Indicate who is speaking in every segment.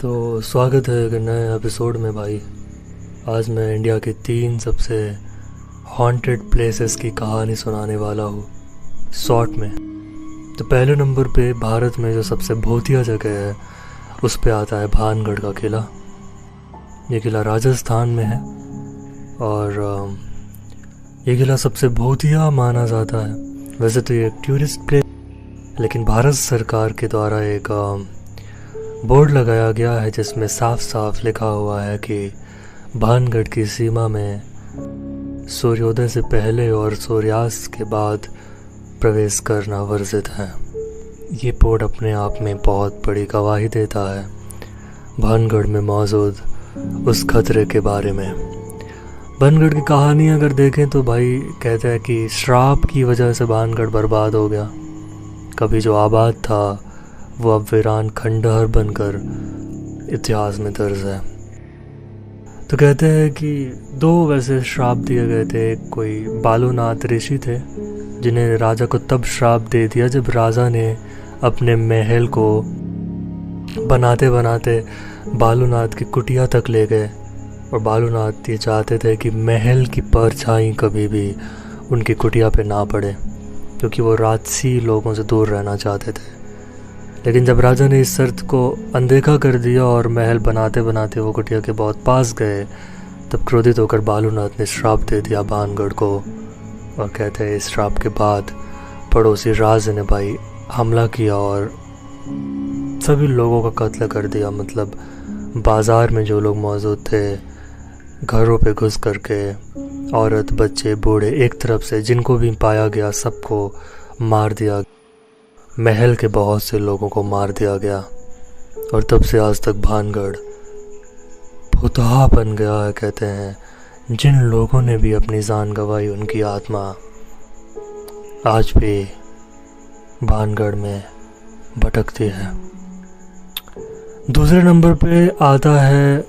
Speaker 1: तो स्वागत है एक नए एपिसोड में भाई। आज मैं इंडिया के 3 सबसे हॉन्टेड प्लेसेस की कहानी सुनाने वाला हूँ शॉर्ट में। तो पहले नंबर पे भारत में जो सबसे भूतिया जगह है उस पे आता है भानगढ़ का किला। ये किला राजस्थान में है और ये किला सबसे भूतिया माना जाता है। वैसे तो ये एक टूरिस्ट प्लेस, लेकिन भारत सरकार के द्वारा एक बोर्ड लगाया गया है जिसमें साफ साफ लिखा हुआ है कि भानगढ़ की सीमा में सूर्योदय से पहले और सूर्यास्त के बाद प्रवेश करना वर्जित है। ये बोर्ड अपने आप में बहुत बड़ी गवाही देता है भानगढ़ में मौजूद उस खतरे के बारे में। भानगढ़ की कहानी अगर देखें तो भाई कहते हैं कि श्राप की वजह से भानगढ़ बर्बाद हो गया। कभी जो आबाद था वो अब वीरान खंडहर बनकर इतिहास में दर्ज है। तो कहते हैं कि 2 वैसे श्राप दिए गए थे। एक कोई बालूनाथ ऋषि थे जिन्हें राजा को तब श्राप दे दिया जब राजा ने अपने महल को बनाते बनाते बालूनाथ की कुटिया तक ले गए और बालूनाथ ये चाहते थे कि महल की परछाई कभी भी उनकी कुटिया पे ना पड़े, क्योंकि वो राजसी लोगों से दूर रहना चाहते थे। लेकिन जब राजा ने इस शर्त को अनदेखा कर दिया और महल बनाते बनाते वो कुटिया के बहुत पास गए, तब क्रोधित होकर बालूनाथ ने श्राप दे दिया भानगढ़ को। और कहते हैं इस श्राप के बाद पड़ोसी राजा ने भाई हमला किया और सभी लोगों का कत्ल कर दिया। मतलब बाज़ार में जो लोग मौजूद थे घरों पे घुस करके औरत बच्चे बूढ़े एक तरफ से जिनको भी पाया गया सबको मार दिया। महल के बहुत से लोगों को मार दिया गया और तब से आज तक भानगढ़ भूतहा बन गया है। कहते हैं जिन लोगों ने भी अपनी जान गंवाई उनकी आत्मा आज भी भानगढ़ में भटकती है। दूसरे नंबर पे आता है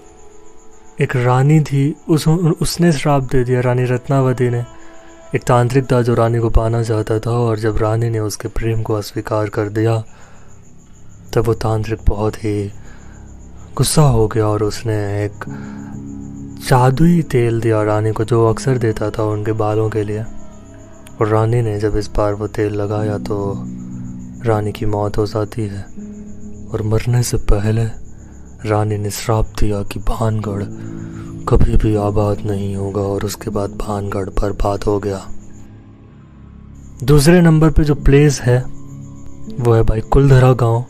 Speaker 1: एक रानी थी, उसने श्राप दे दिया। रानी रत्नावती ने, एक तांत्रिक था जो रानी को पाना चाहता था, और जब रानी ने उसके प्रेम को अस्वीकार कर दिया तब वो तांत्रिक बहुत ही गुस्सा हो गया और उसने एक जादुई तेल दिया रानी को जो अक्सर देता था उनके बालों के लिए। और रानी ने जब इस बार वो तेल लगाया तो रानी की मौत हो जाती है। और मरने से पहले रानी ने श्राप दिया कि भानगढ़ कभी भी आबाद नहीं होगा, और उसके बाद भानगढ़ बर्बाद हो गया। दूसरे नंबर पे जो प्लेस है वो है भाई कुलधरा गांव,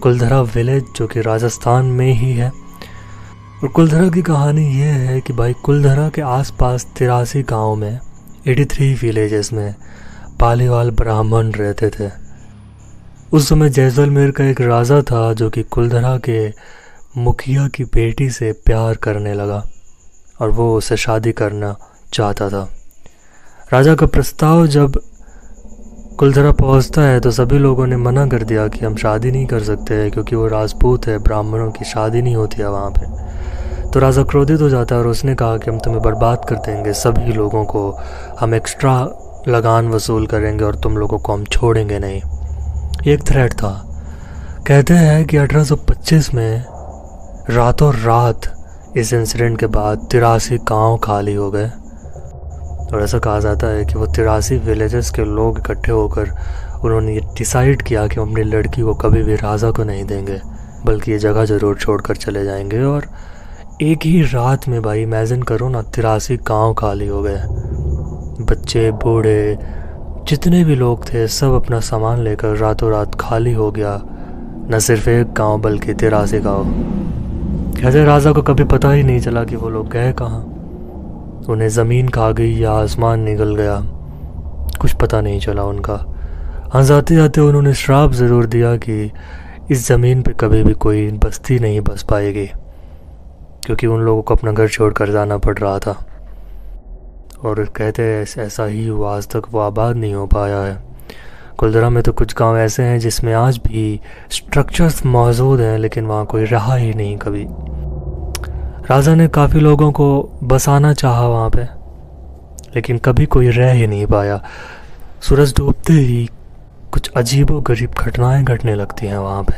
Speaker 1: कुलधरा विलेज, जो कि राजस्थान में ही है। और कुलधरा की कहानी ये है कि भाई कुलधरा के आसपास 83 गांव में 83 विलेजेस में पालीवाल ब्राह्मण रहते थे। उस समय जैसलमेर का एक राजा था जो कि कुलधरा के मुखिया की बेटी से प्यार करने लगा और वो उसे शादी करना चाहता था। राजा का प्रस्ताव जब कुलधरा पहुंचता है तो सभी लोगों ने मना कर दिया कि हम शादी नहीं कर सकते हैं, क्योंकि वो राजपूत है, ब्राह्मणों की शादी नहीं होती है वहाँ पे। तो राजा क्रोधित हो जाता है और उसने कहा कि हम तुम्हें बर्बाद कर देंगे, सभी लोगों को हम एक्स्ट्रा लगान वसूल करेंगे और तुम लोगों को हम छोड़ेंगे नहीं। एक थ्रेट था। कहते हैं कि 1825 में रातों रात इस इंसिडेंट के बाद 83 गांव खाली हो गए। और ऐसा कहा जाता है कि वो 83 विलेजेस के लोग इकट्ठे होकर उन्होंने ये डिसाइड किया कि हम अपनी लड़की को कभी भी राजा को नहीं देंगे, बल्कि ये जगह ज़रूर छोड़कर चले जाएंगे। और एक ही रात में भाई इमेजिन करो ना, 83 गांव खाली हो गए। बच्चे बूढ़े जितने भी लोग थे सब अपना सामान लेकर रातों रात खाली हो गया। न सिर्फ एक गाँव बल्कि 83 गाँव। कहते राजा को कभी पता ही नहीं चला कि वो लोग गए कहाँ। उन्हें ज़मीन खा गई या आसमान निकल गया, कुछ पता नहीं चला उनका। हाँ, जाते जाते उन्होंने श्राप ज़रूर दिया कि इस ज़मीन पे कभी भी कोई बस्ती नहीं बस पाएगी, क्योंकि उन लोगों को अपना घर छोड़कर जाना पड़ रहा था। और कहते हैं ऐसा ही हुआ, आज तक वो आबाद नहीं हो पाया है। कुलधरा में तो कुछ गांव ऐसे हैं जिसमें आज भी स्ट्रक्चर्स मौजूद हैं, लेकिन वहाँ कोई रहा ही नहीं कभी। राजा ने काफ़ी लोगों को बसाना चाहा वहाँ पे, लेकिन कभी कोई रह ही नहीं पाया। सूरज डूबते ही कुछ अजीबो गरीब घटनाएं घटने लगती हैं वहाँ पे।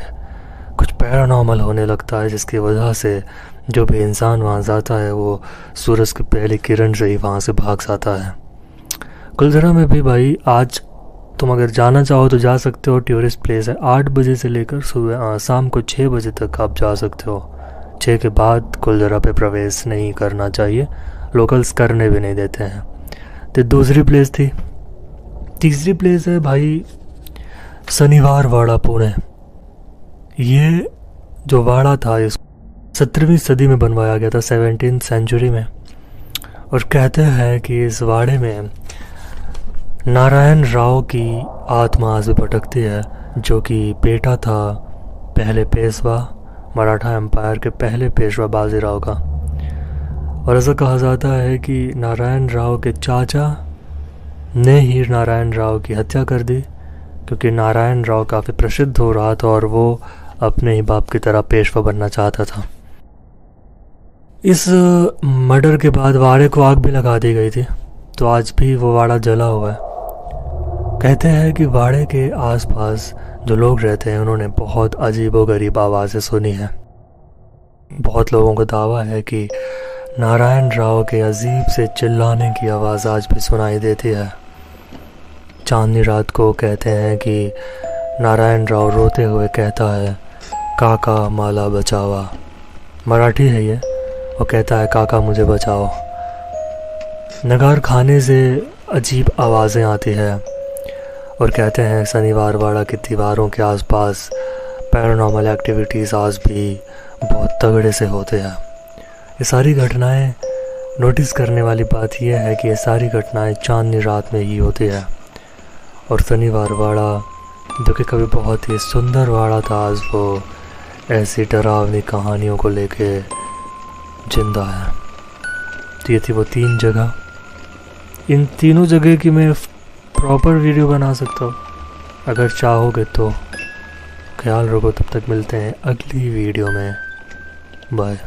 Speaker 1: कुछ पैरानॉर्मल होने लगता है, जिसकी वजह से जो भी इंसान वहाँ जाता है वो सूरज की पहली किरण से ही वहाँ से भाग जाता है। कुलधरा में भी भाई आज तुम अगर जाना चाहो तो जा सकते हो, टूरिस्ट प्लेस है। 8 बजे से लेकर सुबह शाम को 6 बजे तक आप जा सकते हो। 6 के बाद कुलधरा पे प्रवेश नहीं करना चाहिए, लोकल्स करने भी नहीं देते हैं। तो दूसरी प्लेस थी। तीसरी प्लेस है भाई शनिवार वाड़ा पुणे। ये जो वाड़ा था इस 17वीं सदी में बनवाया गया था, 17th सेंचुरी में। और कहते हैं कि इस वाड़े में नारायण राव की आत्मा आज भी भटकती है, जो कि बेटा था पहले पेशवा, मराठा एम्पायर के पहले पेशवा बाजीराव का। और ऐसा कहा जाता है कि नारायण राव के चाचा ने ही नारायण राव की हत्या कर दी, क्योंकि नारायण राव काफ़ी प्रसिद्ध हो रहा था और वो अपने ही बाप की तरह पेशवा बनना चाहता था। इस मर्डर के बाद वाड़े को आग भी लगा दी गई थी, तो आज भी वो वाड़ा जला हुआ है। कहते हैं कि वाड़े के आसपास जो लोग रहते हैं उन्होंने बहुत अजीबोगरीब आवाज़ें सुनी हैं। बहुत लोगों का दावा है कि नारायण राव के अजीब से चिल्लाने की आवाज़ आज भी सुनाई देती है। चांदनी रात को कहते हैं कि नारायण राव रोते हुए कहता है, काका माला बचावा। मराठी है ये। वो कहता है, काका मुझे बचाओ। नगार खाने से अजीब आवाज़ें आती है और कहते हैं शनिवार वाड़ा की दीवारों के आसपास पैरानॉर्मल एक्टिविटीज़ आज भी बहुत तगड़े से होते हैं। ये सारी घटनाएं, नोटिस करने वाली बात यह है कि ये सारी घटनाएं चांदनी रात में ही होती है। और शनिवार वाड़ा जो कि कभी बहुत ही सुंदर वाड़ा था, आज वो ऐसी डरावनी कहानियों को लेके जिंदा है। तो ये थी वो 3 जगह। इन तीनों जगह की मैं प्रॉपर वीडियो बना सकता हूँ अगर चाहोगे तो। ख्याल रखो, तब तक मिलते हैं अगली वीडियो में। बाय।